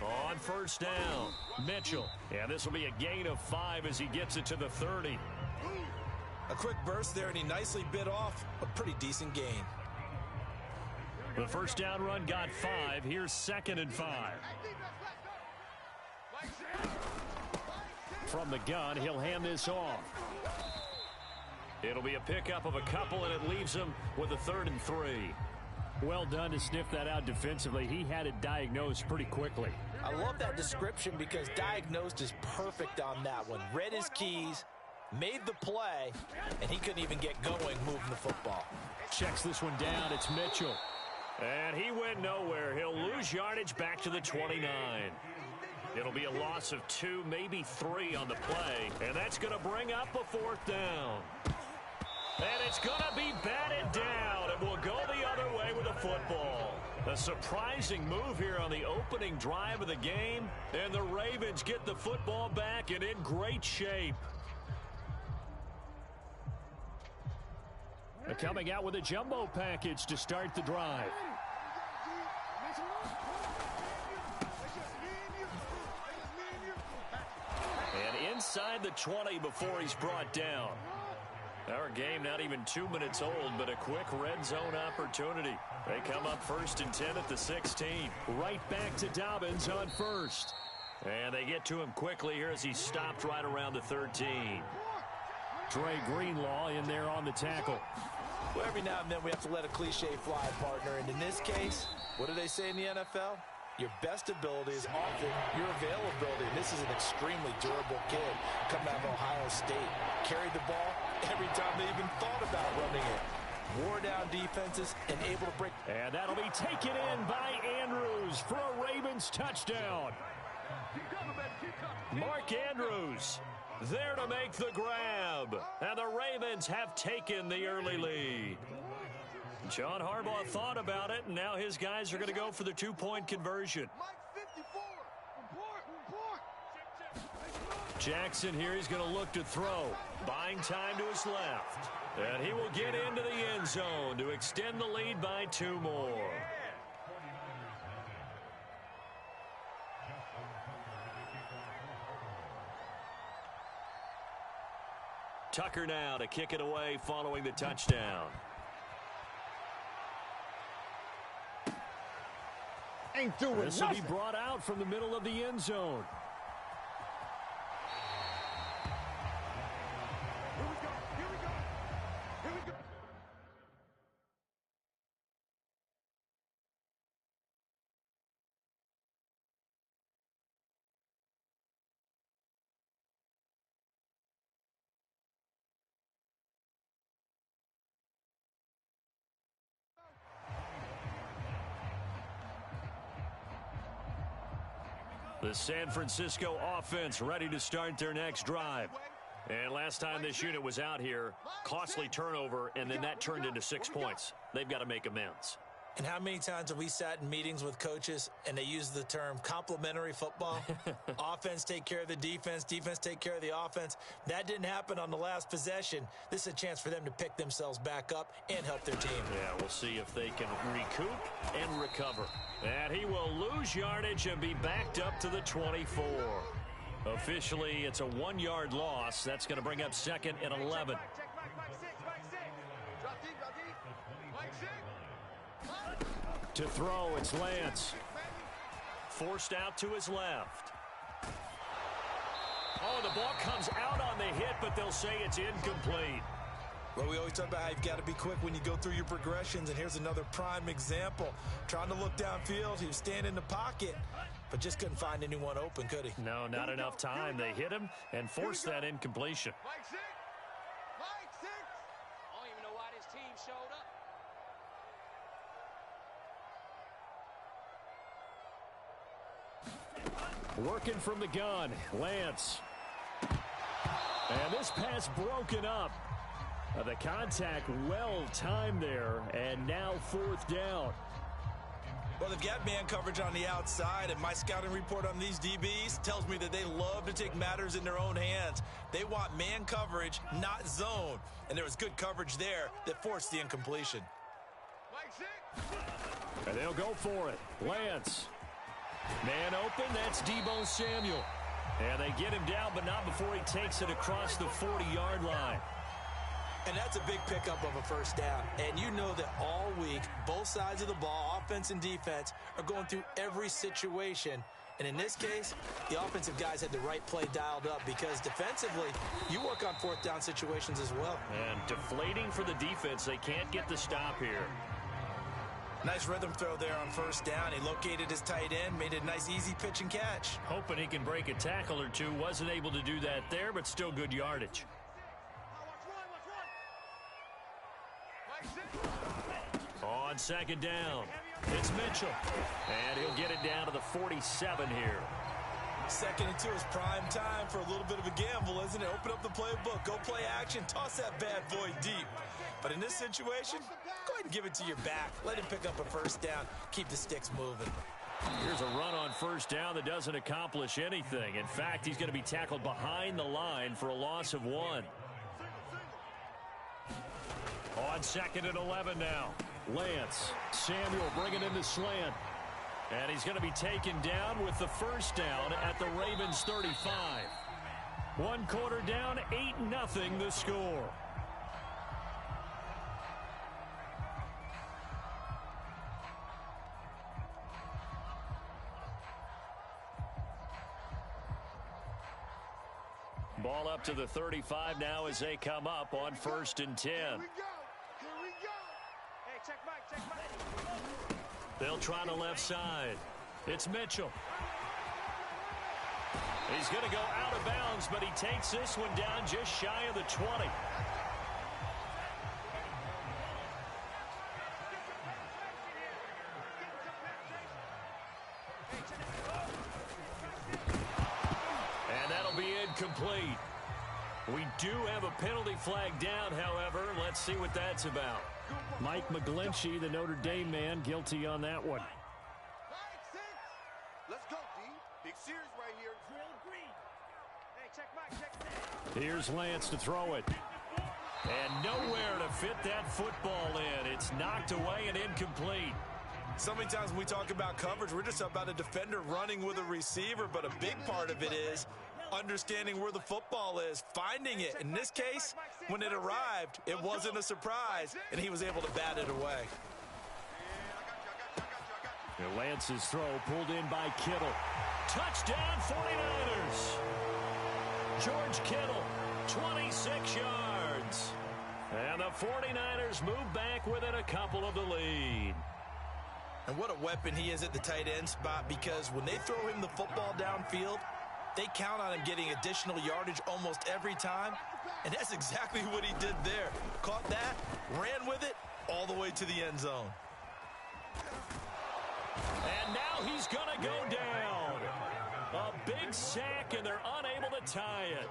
On first down, Mitchell. And this will be a gain of 5 as he gets it to the 30. A quick burst there, and he nicely bit off a pretty decent gain. The first down run got 5. Here's 2nd and 5. From the gun, he'll hand this off. It'll be a pickup of a couple, and it leaves him with a 3rd and 3. Well done to sniff that out defensively. He had it diagnosed pretty quickly. I love that description because diagnosed is perfect on that one. Read his keys, made the play, and he couldn't even get going moving the football. Checks this one down. It's Mitchell. And he went nowhere. He'll lose yardage back to the 29. It'll be a loss of 2, maybe 3 on the play. And that's going to bring up a 4th down. And it's going to be batted down. And we'll go the other way with the football. A surprising move here on the opening drive of the game. And the Ravens get the football back and in great shape. They're coming out with a jumbo package to start the drive. And inside the 20 before he's brought down. Our game not even 2 minutes old, but a quick red zone opportunity. They come up 1st and 10 at the 16. Right back to Dobbins on first. And they get to him quickly here as he stopped right around the 13. Dre Greenlaw in there on the tackle. Well, every now and then we have to let a cliche fly, partner. And in this case, what do they say in the NFL? Your best ability is often your availability. And this is an extremely durable kid coming out of Ohio State. Carried the ball every time they even thought about running it. Wore down defenses and able to break. And that'll be taken in by Andrews for a Ravens touchdown. Mark Andrews there to make the grab. And the Ravens have taken the early lead. John Harbaugh thought about it, and now his guys are going to go for the 2-point conversion. Jackson here, he's going to look to throw. Buying time to his left. And he will get into the end zone to extend the lead by 2 more. Tucker now to kick it away following the touchdown. This will be brought out from the middle of the end zone. The San Francisco offense ready to start their next drive. And last time this unit was out here, costly turnover, and then that turned into 6 points. They've got to make amends. And how many times have we sat in meetings with coaches and they use the term complementary football? Offense take care of the defense, defense take care of the offense. That didn't happen on the last possession. This is a chance for them to pick themselves back up and help their team. Yeah, we'll see if they can recoup and recover. And he will lose yardage and be backed up to the 24. Officially, it's a 1-yard loss. That's going to bring up 2nd and 11. To throw, it's Lance. Forced out to his left. Oh, the ball comes out on the hit, but they'll say it's incomplete. Well, we always talk about how you've got to be quick when you go through your progressions, and here's another prime example. Trying to look downfield, he was standing in the pocket, but just couldn't find anyone open, could he? No, not enough time. They hit him and forced that incompletion. Mike 6. I don't even know why this team showed up. Working from the gun, Lance. And this pass broken up. The contact well timed there, and now 4th down. Well, they've got man coverage on the outside, and my scouting report on these DBs tells me that they love to take matters in their own hands. They want man coverage, not zone. And there was good coverage there that forced the incompletion. And they'll go for it. Lance. Man open, that's Deebo Samuel. And they get him down, but not before he takes it across the 40-yard line. And that's a big pickup of a first down. And you know that all week, both sides of the ball, offense and defense, are going through every situation. And in this case, the offensive guys had the right play dialed up because defensively, you work on fourth down situations as well. And deflating for the defense. They can't get the stop here. Nice rhythm throw there on first down. He located his tight end, made a nice easy pitch and catch. Hoping he can break a tackle or two. Wasn't able to do that there, but still good yardage. On second down, it's Mitchell. And he'll get it down to the 47 here. Second and 2 is prime time for a little bit of a gamble, isn't it? Open up the playbook, go play action, toss that bad boy deep. But in this situation, go ahead and give it to your back. Let him pick up a first down. Keep the sticks moving. Here's a run on first down that doesn't accomplish anything. In fact, he's going to be tackled behind the line for a loss of 1. On second and 11 now. Lance. Samuel bringing in the slant. And he's going to be taken down with the first down at the Ravens 35. 1 quarter down, 8-0 the score. Ball up to the 35 now as they come up on 1st and 10. They'll try the left side. It's Mitchell. He's going to go out of bounds, but he takes this one down just shy of the 20. And that'll be incomplete. We do have a penalty flag down, however. Let's see what that's about. Mike McGlinchey, the Notre Dame man, guilty on that one. Let's go, D. Big series right here. Here's Lance to throw it. And nowhere to fit that football in. It's knocked away and incomplete. So many times when we talk about coverage, we're just about a defender running with a receiver, but a big part of it is understanding where the football is, finding it. In this case, when it arrived, it wasn't a surprise, and he was able to bat it away. Lance's throw pulled in by Kittle. Touchdown 49ers. George Kittle, 26 yards. And the 49ers move back within a couple of the lead. And what a weapon he is at the tight end spot, because when they throw him the football downfield, they count on him getting additional yardage almost every time. And that's exactly what he did there. Caught that, ran with it, all the way to the end zone. And now he's going to go down. A big sack, and they're unable to tie it.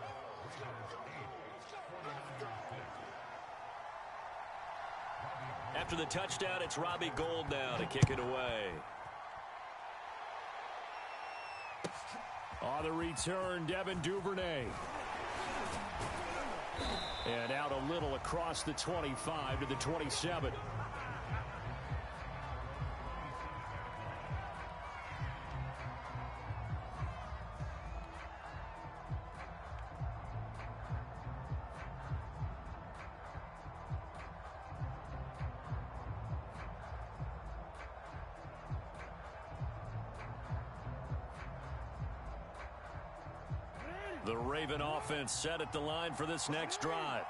After the touchdown, it's Robbie Gould now to kick it away. On the return, Devin Duvernay. And out a little across the 25 to the 27. The Raven offense set at the line for this next drive.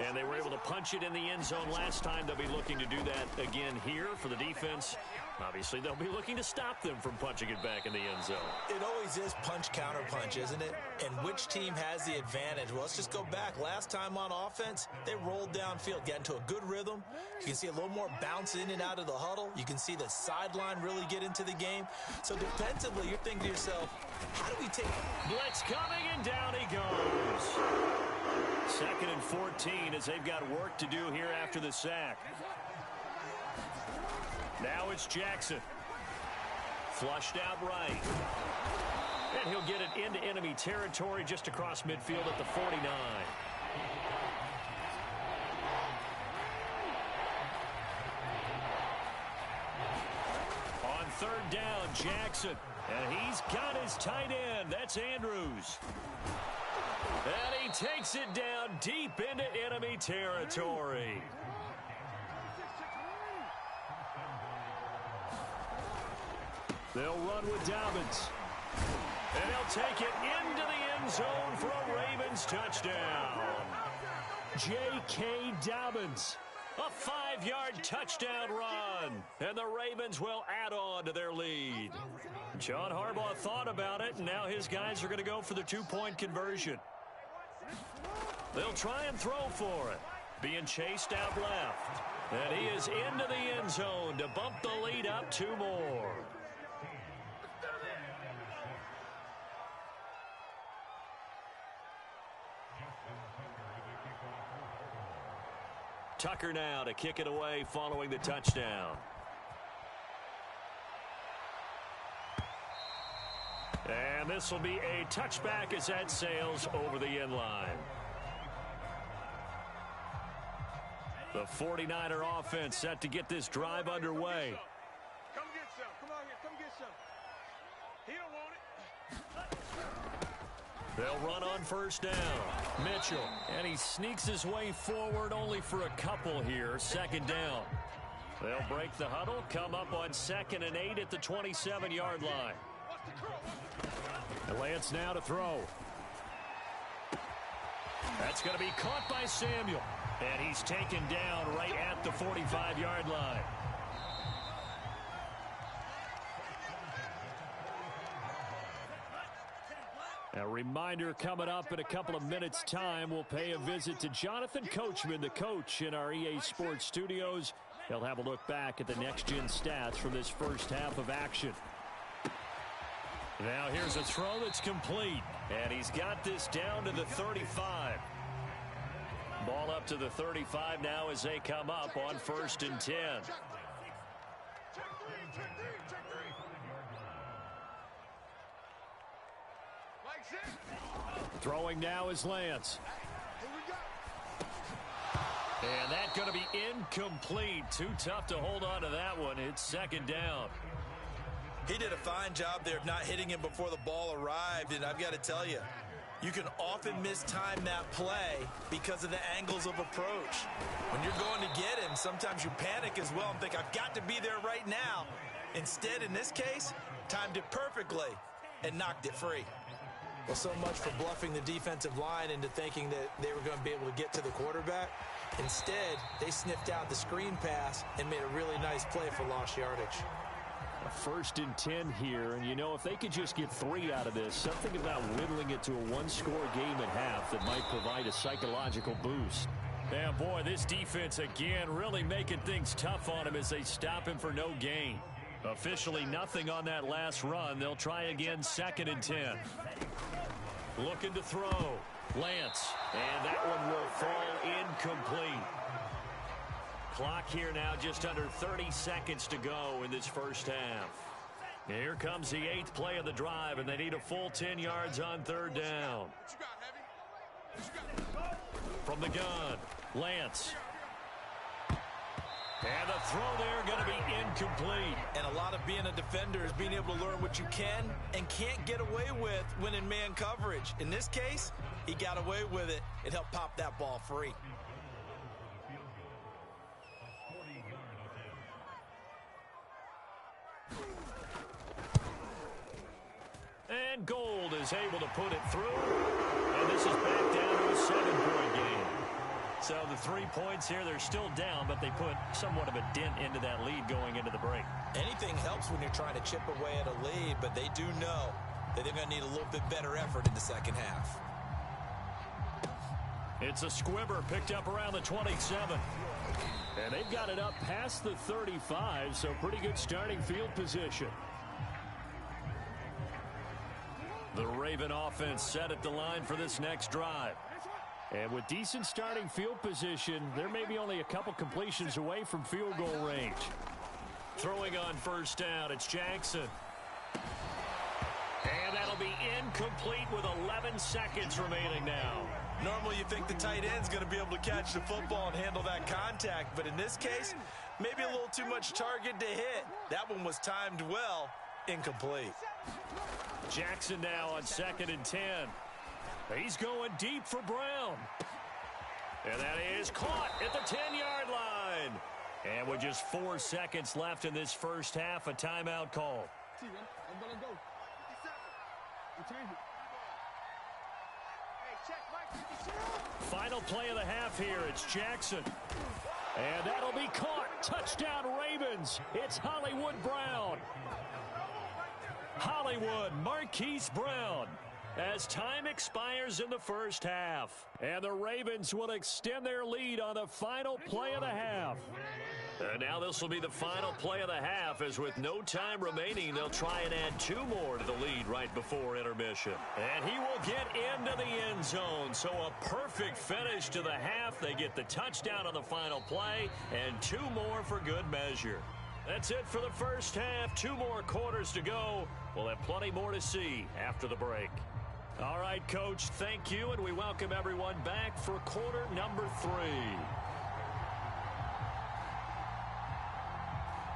And they were able to punch it in the end zone last time. They'll be looking to do that again here for the defense. Obviously, they'll be looking to stop them from punching it back in the end zone. It always is punch-counter-punch, isn't it? And which team has the advantage? Well, let's just go back. Last time on offense, they rolled downfield, got into a good rhythm. You can see a little more bounce in and out of the huddle. You can see the sideline really get into the game. So defensively, you're thinking to yourself, how do we take... Blitz coming, and down he goes. 2nd and 14 as they've got work to do here after the sack. Now it's Jackson. Flushed out right. And he'll get it into enemy territory just across midfield at the 49. On 3rd down, Jackson. And he's got his tight end. That's Andrews. And he takes it down deep into enemy territory. They'll run with Dobbins. And they'll take it into the end zone for a Ravens touchdown. J.K. Dobbins. A 5-yard touchdown run. And the Ravens will add on to their lead. John Harbaugh thought about it, and now his guys are going to go for the 2-point conversion. They'll try and throw for it. Being chased out left. And he is into the end zone to bump the lead up 2 more. Tucker now to kick it away following the touchdown. And this will be a touchback as that sails over the end line. The 49er offense set to get this drive underway. Come get some. Come on here. Come get some. He don't want it. They'll run on first down. Mitchell. And he sneaks his way forward only for a couple here. Second down. They'll break the huddle. Come up on 2nd and 8 at the 27-yard line. Lance now to throw. That's going to be caught by Samuel. And he's taken down right at the 45-yard line. A reminder coming up in a couple of minutes' time. We'll pay a visit to Jonathan Coachman, the coach in our EA Sports studios. He'll have a look back at the next-gen stats from this first half of action. Now here's a throw that's complete. And he's got this down to the 35. Ball up to the 35 now as they come up on 1st and 10. Throwing now is Lance. And that's going to be incomplete. Too tough to hold on to that one. It's 2nd down. He did a fine job there of not hitting him before the ball arrived, and I've got to tell you, you can often mistime that play because of the angles of approach. When you're going to get him, sometimes you panic as well and think, I've got to be there right now. Instead, in this case, timed it perfectly and knocked it free. Well, so much for bluffing the defensive line into thinking that they were going to be able to get to the quarterback. Instead, they sniffed out the screen pass and made a really nice play for lost yardage. A 1st and 10 here, and you know, if they could just get 3 out of this, something about whittling it to a 1-score game at half that might provide a psychological boost. And boy, this defense again really making things tough on him as they stop him for no gain. Officially nothing on that last run. They'll try again 2nd and 10. Looking to throw. Lance. And that one will fall incomplete. Clock here now just under 30 seconds to go in this first half. Here comes the 8th play of the drive, and they need a full 10 yards on 3rd down. From the gun, Lance. And the throw there going to be incomplete. And a lot of being a defender is being able to learn what you can and can't get away with when in man coverage. In this case, he got away with it and helped pop that ball free. And Gold is able to put it through. And this is back down to a 7-point game. So the 3 points here, they're still down, but they put somewhat of a dent into that lead going into the break. Anything helps when you're trying to chip away at a lead, but they do know that they're going to need a little bit better effort in the second half. It's a squibber picked up around the 27. And they've got it up past the 35, so pretty good starting field position. The Raven offense set at the line for this next drive. And with decent starting field position, they're maybe only a couple completions away from field goal range. Throwing on first down, it's Jackson. And that'll be incomplete with 11 seconds remaining now. Normally you think the tight end's going to be able to catch the football and handle that contact, but in this case, maybe a little too much target to hit. That one was timed well, Incomplete. Jackson now on 2nd and 10. He's going deep for Brown. And that is caught at the 10-yard line. And with just 4 seconds left in this first half, a timeout call. Final play of the half here. It's Jackson. And that'll be caught. Touchdown Ravens. It's Hollywood Brown. Hollywood Marquise Brown. As time expires in the first half. And the Ravens will extend their lead on the final play of the half. And now this will be the final play of the half, as with no time remaining, they'll try and add 2 more to the lead right before intermission. And he will get into the end zone. So a perfect finish to the half. They get the touchdown on the final play, and 2 more for good measure. That's it for the first half. 2 more quarters to go. We'll have plenty more to see after the break. All right, Coach, thank you, and we welcome everyone back for quarter number 3.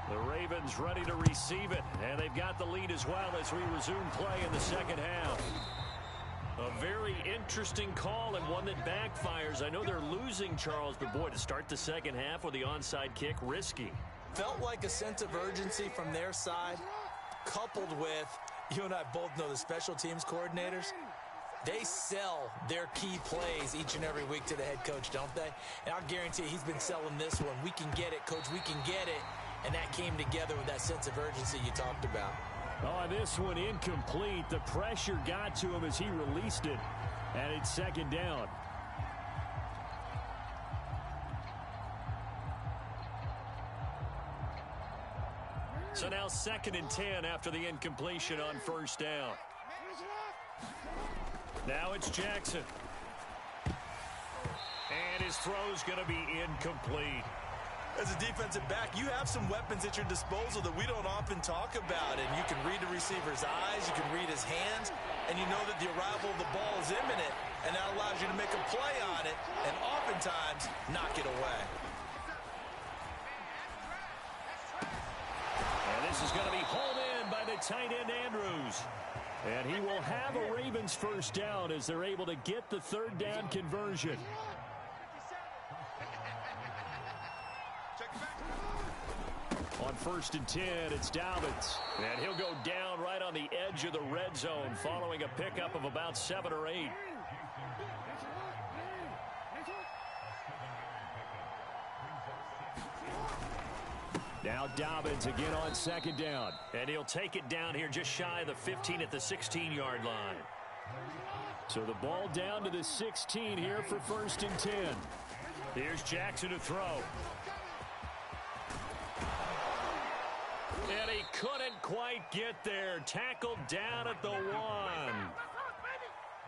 The Ravens ready to receive it, and they've got the lead as well as we resume play in the second half. A very interesting call and one that backfires. I know they're losing, Charles, but boy, to start the second half with the onside kick, risky. Felt like a sense of urgency from their side, coupled with, you and I both know the special teams coordinators, they sell their key plays each and every week to the head coach, don't they? And I'll guarantee you he's been selling this one. We can get it, Coach, we can get it. And that came together with that sense of urgency you talked about. Oh, this one incomplete. The pressure got to him as he released it. And it's second down. So now 2nd and 10 after the incompletion on first down. Now it's Jackson. And his throw's going to be incomplete. As a defensive back, you have some weapons at your disposal that we don't often talk about. And you can read the receiver's eyes, you can read his hands, and you know that the arrival of the ball is imminent. And that allows you to make a play on it and oftentimes knock it away. And this is going to be hauled in by the tight end Andrews. And he will have a Ravens first down as they're able to get the 3rd down conversion. On 1st and 10, it's Dobbins. And he'll go down right on the edge of the red zone following a pickup of about 7 or 8. Now Dobbins again on 2nd down. And he'll take it down here just shy of the 15 at the 16-yard line. So the ball down to the 16 here for 1st and 10. Here's Jackson to throw. And he couldn't quite get there. Tackled down at the 1.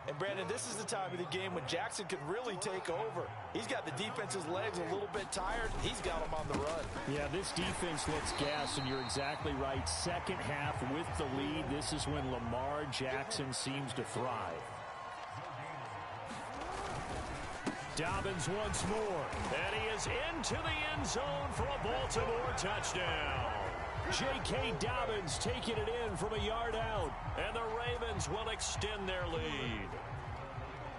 And, Brandon, this is the time of the game when Jackson could really take over. He's got the defense's legs a little bit tired. He's got them on the run. Yeah, this defense looks gassed, and you're exactly right. Second half with the lead. This is when Lamar Jackson seems to thrive. Dobbins once more. And he is into the end zone for a Baltimore touchdown. J.K. Dobbins taking it in from a yard out. And the Ravens will extend their lead.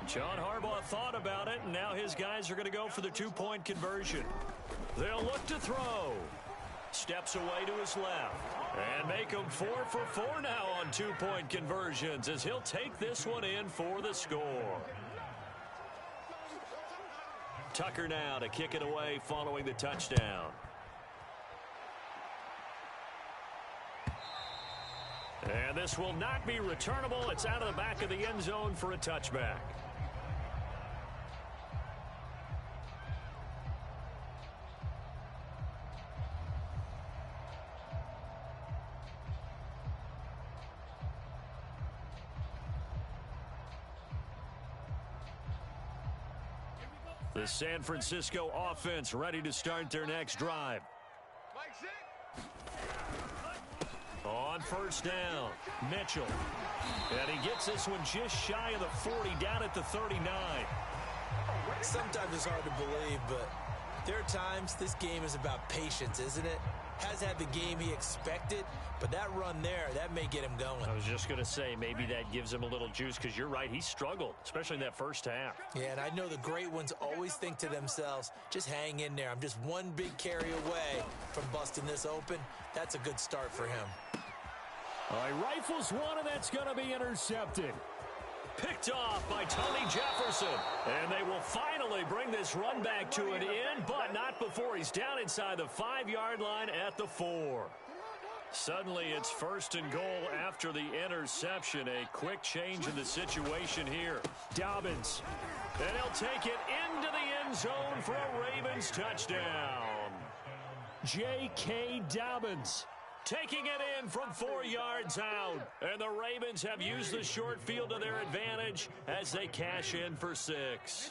John Harbaugh thought about it, and now his guys are going to go for the 2-point conversion. They'll look to throw. Steps away to his left. And make him 4 for 4 now on 2-point conversions as he'll take this one in for the score. Tucker now to kick it away following the touchdown. And this will not be returnable. It's out of the back of the end zone for a touchback. The San Francisco offense ready to start their next drive. On first down, Mitchell. And he gets this one just shy of the 40, down at the 39. Sometimes it's hard to believe, but There are times this game is about patience, isn't it? Has had the game he expected, but that run there, that may get him going. I was just going to say, maybe that gives him a little juice, because you're right, he struggled, especially in that first half. Yeah, and I know the great ones always think to themselves, just hang in there. I'm just one big carry away from busting this open. That's a good start for him. All right, rifles one, and that's going to be intercepted. Picked off by Tony Jefferson. And they will finally bring this run back to an end, but not before he's down inside the 5-yard line at the 4. Suddenly it's 1st and goal after the interception. A quick change in the situation here. Dobbins. And he'll take it into the end zone for a Ravens touchdown. J.K. Dobbins. Taking it in from 4 yards out. And the Ravens have used the short field to their advantage as they cash in for 6.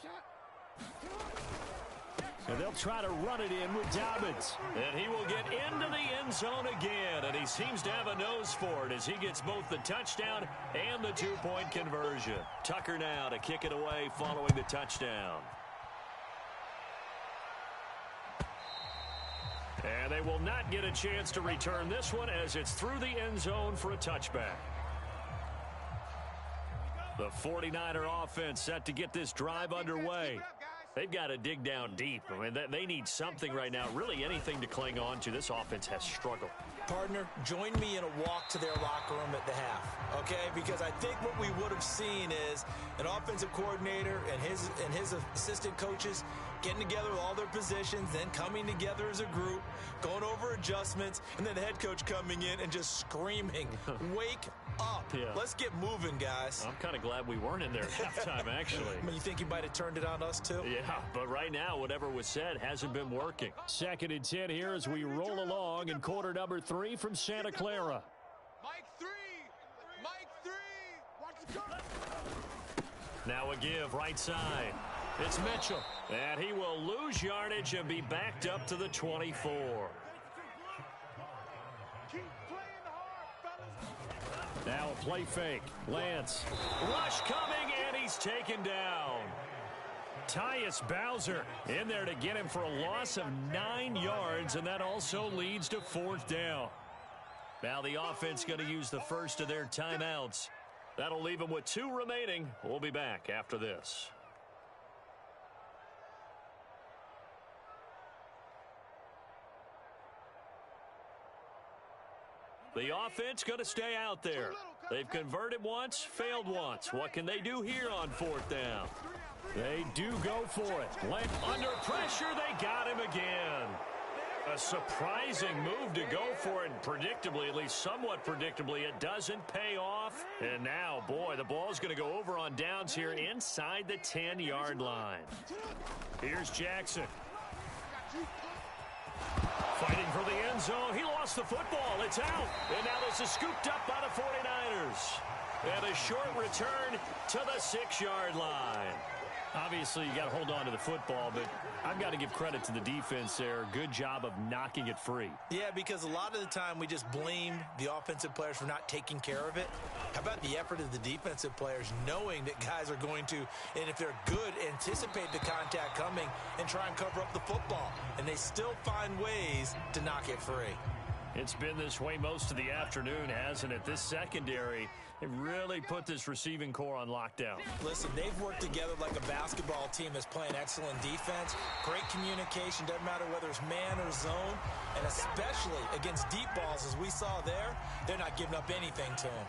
And they'll try to run it in with Dobbins. And he will get into the end zone again. And he seems to have a nose for it as he gets both the touchdown and the 2-point conversion. Tucker now to kick it away following the touchdown. And they will not get a chance to return this one as it's through the end zone for a touchback. The 49er offense set to get this drive underway. They've got to dig down deep. I mean, they need something right now, really anything to cling on to. This offense has struggled. Partner, join me in a walk to their locker room at the half, okay? Because I think what we would have seen is an offensive coordinator and his assistant coaches getting together with all their positions, then coming together as a group, going over adjustments, and then the head coach coming in and just screaming, wake up. Yeah. Let's get moving, guys. I'm kind of glad we weren't in there at halftime, actually. I mean, you think he might have turned it on us, too? Yeah, but right now, whatever was said hasn't been working. 2nd and 10 here as we roll along in quarter number 3 from Santa Clara. Mike 3. Mike 3. Watch the gun. Now a give right side. It's Mitchell. And he will lose yardage and be backed up to the 24. Keep playing hard, fellas. Now a play fake. Lance. Rush coming, and he's taken down. Tyus Bowser in there to get him for a loss of 9 yards, and that also leads to 4th down. Now the offense going to use the first of their timeouts. That'll leave them with 2 remaining. We'll be back after this. The offense going to stay out there. They've converted once, failed once. What can they do here on 4th down? They do go for it. Under pressure, they got him again. A surprising move to go for it, and predictably, at least somewhat predictably, it doesn't pay off. And now, boy, the ball's going to go over on downs here inside the 10-yard line. Here's Jackson. Fighting for the end zone. He lost the football. It's out. And now this is scooped up by the 49ers. And a short return to the 6-yard line. Obviously, you got to hold on to the football, but I've got to give credit to the defense there. Good job of knocking it free. Yeah, because a lot of the time we just blame the offensive players for not taking care of it. How about the effort of the defensive players knowing that guys are going to, and if they're good, anticipate the contact coming and try and cover up the football. And they still find ways to knock it free. It's been this way most of the afternoon, hasn't it? This secondary, they really put this receiving core on lockdown. Listen, they've worked together like a basketball team that's playing excellent defense. Great communication, doesn't matter whether it's man or zone. And especially against deep balls, as we saw there, they're not giving up anything to them.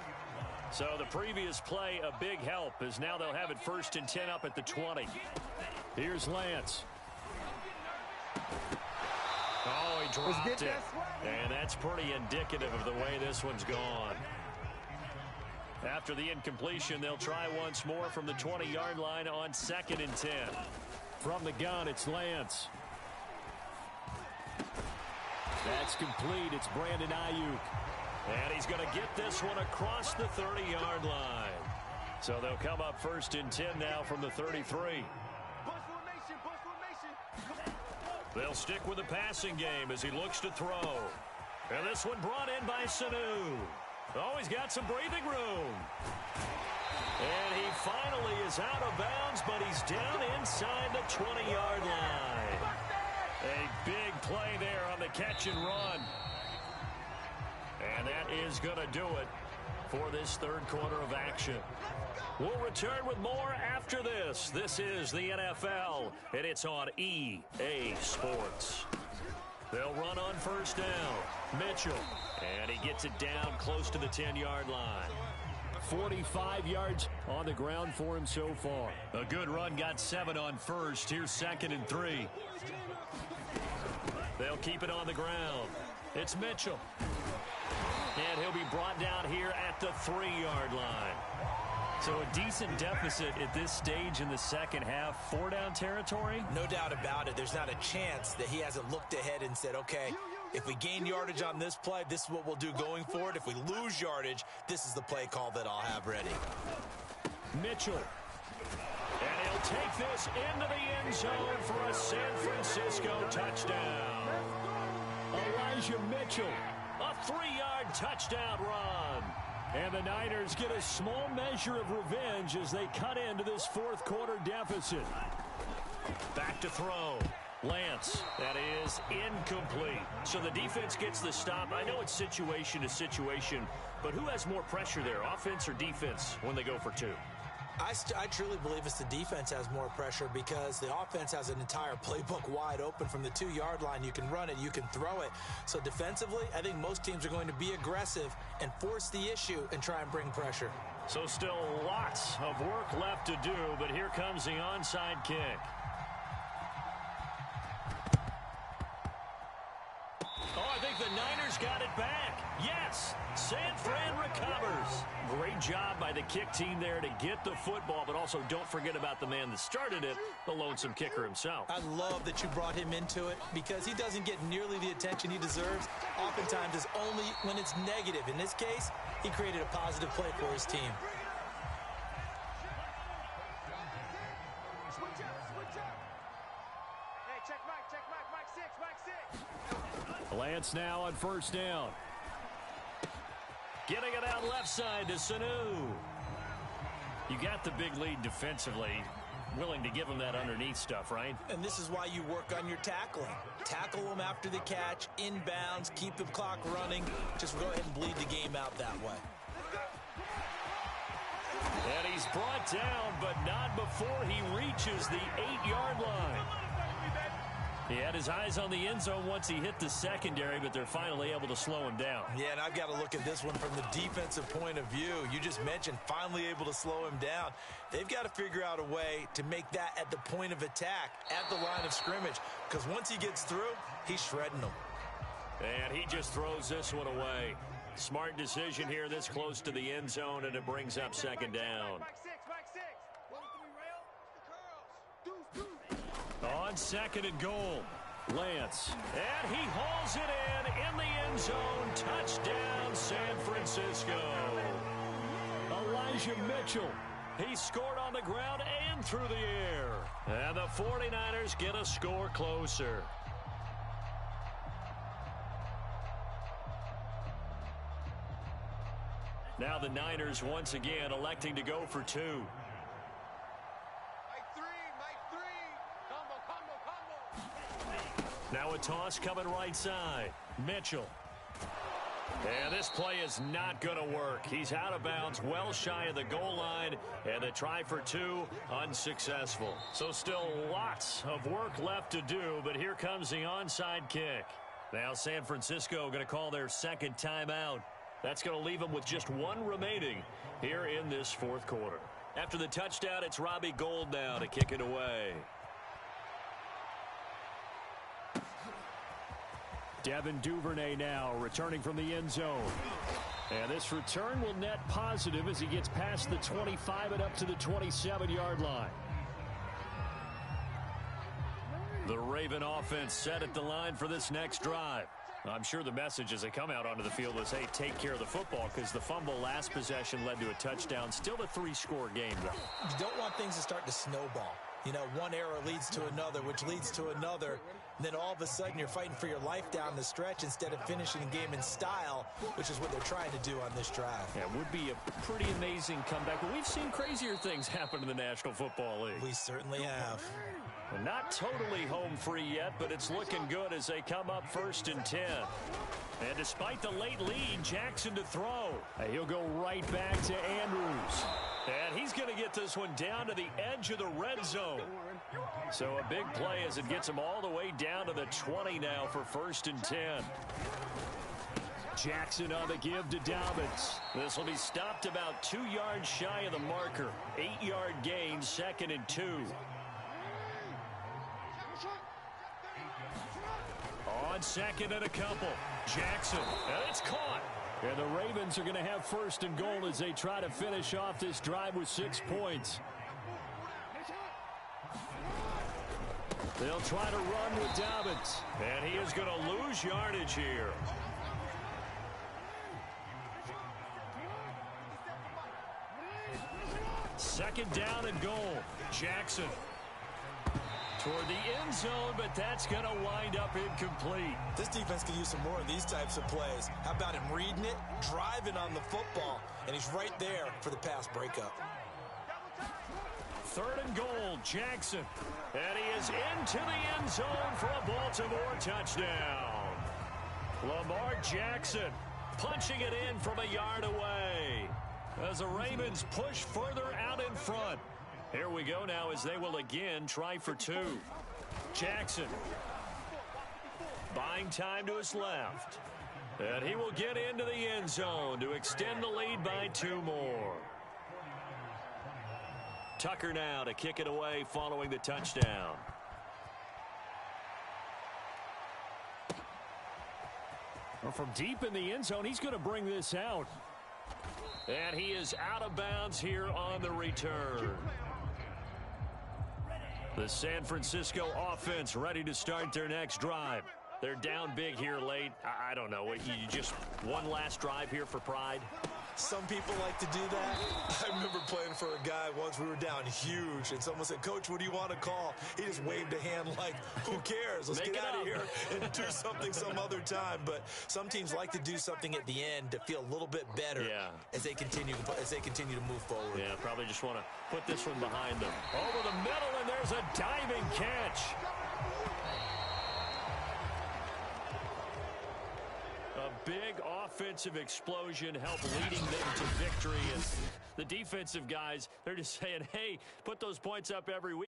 So the previous play, a big help, as now they'll have it 1st and 10 up at the 20. Here's Lance. Oh, he dropped it. And that's pretty indicative of the way this one's gone. After the incompletion, they'll try once more from the 20-yard line on 2nd and 10. From the gun, it's Lance. That's complete. It's Brandon Ayuk. And he's going to get this one across the 30-yard line. So they'll come up 1st and 10 now from the 33. They'll stick with the passing game as he looks to throw. And this one brought in by Sanu. Oh, he's got some breathing room. And he finally is out of bounds, but he's down inside the 20-yard line. A big play there on the catch and run. And that is going to do it for this third quarter of action. We'll return with more after this. This is the NFL, and it's on EA Sports. They'll run on first down. Mitchell, and he gets it down close to the 10-yard line. 45 yards on the ground for him so far. A good run, got 7 on first. Here's 2nd and 3. They'll keep it on the ground. It's Mitchell. And he'll be brought down here at the 3-yard line. So a decent deficit at this stage in the second half. 4-down territory? No doubt about it. There's not a chance that he hasn't looked ahead and said, okay, if we gain yardage on this play, this is what we'll do going forward. If we lose yardage, this is the play call that I'll have ready. Mitchell. And he'll take this into the end zone for a San Francisco touchdown. Elijah Mitchell, a 3-yard touchdown run. And the Niners get a small measure of revenge as they cut into this fourth quarter deficit. Back to throw. Lance, that is incomplete. So the defense gets the stop. I know it's situation to situation, but who has more pressure there, offense or defense, when they go for 2? I truly believe it's the defense has more pressure because the offense has an entire playbook wide open from the 2-yard line. You can run it, you can throw it. So defensively, I think most teams are going to be aggressive and force the issue and try and bring pressure. So still lots of work left to do, but here comes the onside kick. Oh, I think the Niners got it back. Yes, San Fran recovers. Great job by the kick team there to get the football, but also don't forget about the man that started it, the lonesome kicker himself. I love that you brought him into it because he doesn't get nearly the attention he deserves. Oftentimes it's only when it's negative. In this case, he created a positive play for his team. Switch up. Hey, check Mike 6. Lance now on first down. Getting it out left side to Sanu. You got the big lead defensively. Willing to give him that underneath stuff, right? And this is why you work on your tackling. Tackle them after the catch, inbounds, keep the clock running. Just go ahead and bleed the game out that way. And he's brought down, but not before he reaches the 8-yard line. He had his eyes on the end zone once he hit the secondary, but they're finally able to slow him down. Yeah, and I've got to look at this one from the defensive point of view. You just mentioned finally able to slow him down. They've got to figure out a way to make that at the point of attack, at the line of scrimmage, because once he gets through, he's shredding them. And he just throws this one away. Smart decision here this close to the end zone, and it brings up second down. Mike 6. 1-3 rail. On 2nd and goal, Lance. And he hauls it in the end zone. Touchdown, San Francisco. Elijah Mitchell. He scored on the ground and through the air. And the 49ers get a score closer. Now the Niners once again electing to go for 2. Mike 3. Combo. Now a toss coming right side. Mitchell. And this play is not going to work. He's out of bounds, well shy of the goal line, and the try for 2 unsuccessful. So still lots of work left to do, but here comes the onside kick. Now San Francisco going to call their second timeout. That's going to leave them with just 1 remaining here in this fourth quarter. After the touchdown, it's Robbie Gould now to kick it away. Devin Duvernay now returning from the end zone. And this return will net positive as he gets past the 25 and up to the 27-yard line. The Raven offense set at the line for this next drive. I'm sure the message as they come out onto the field was, hey, take care of the football, because the fumble last possession led to a touchdown. Still a 3-score game, though. You don't want things to start to snowball. You know, one error leads to another, which leads to another. And then all of a sudden you're fighting for your life down the stretch instead of finishing the game in style, which is what they're trying to do on this drive. Yeah, it would be a pretty amazing comeback. But we've seen crazier things happen in the National Football League. We certainly have. Not totally home free yet, but it's looking good as they come up 1st and 10. And despite the late lead, Jackson to throw. He'll go right back to Andrews. And he's going to get this one down to the edge of the red zone. So a big play as it gets him all the way down to the 20 now for 1st and 10. Jackson on the give to Dobbins. This will be stopped about 2 yards shy of the marker. 8-yard gain, 2nd and 2. On 2nd and a couple. Jackson, and it's caught. And the Ravens are going to have 1st and goal as they try to finish off this drive with 6 points. They'll try to run with Dobbins. And he is going to lose yardage here. Second down and goal. Jackson toward the end zone, but that's going to wind up incomplete. This defense can use some more of these types of plays. How about him reading it, driving on the football, and he's right there for the pass breakup. 3rd and goal, Jackson. And he is into the end zone for a Baltimore touchdown. Lamar Jackson punching it in from a yard away as the Ravens push further out in front. Here we go now as they will again try for 2. Jackson buying time to his left. And he will get into the end zone to extend the lead by 2 more. Tucker now to kick it away following the touchdown. Well, from deep in the end zone, he's going to bring this out. And he is out of bounds here on the return. The San Francisco offense ready to start their next drive. They're down big here late. I don't know. You just one last drive here for pride? Some people like to do that. I remember playing for a guy once. We were down huge, and someone said, "Coach, what do you want to call?" He just waved a hand like, who cares? Let's get out of here and do something some other time. But some teams like to do something at the end to feel a little bit better as they continue to move forward. Yeah, probably just want to put this one behind them. Over the middle, and there's a diving catch. A big offensive explosion helped leading them to victory. And the defensive guys, they're just saying, hey, put those points up every week.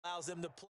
Allows them to play.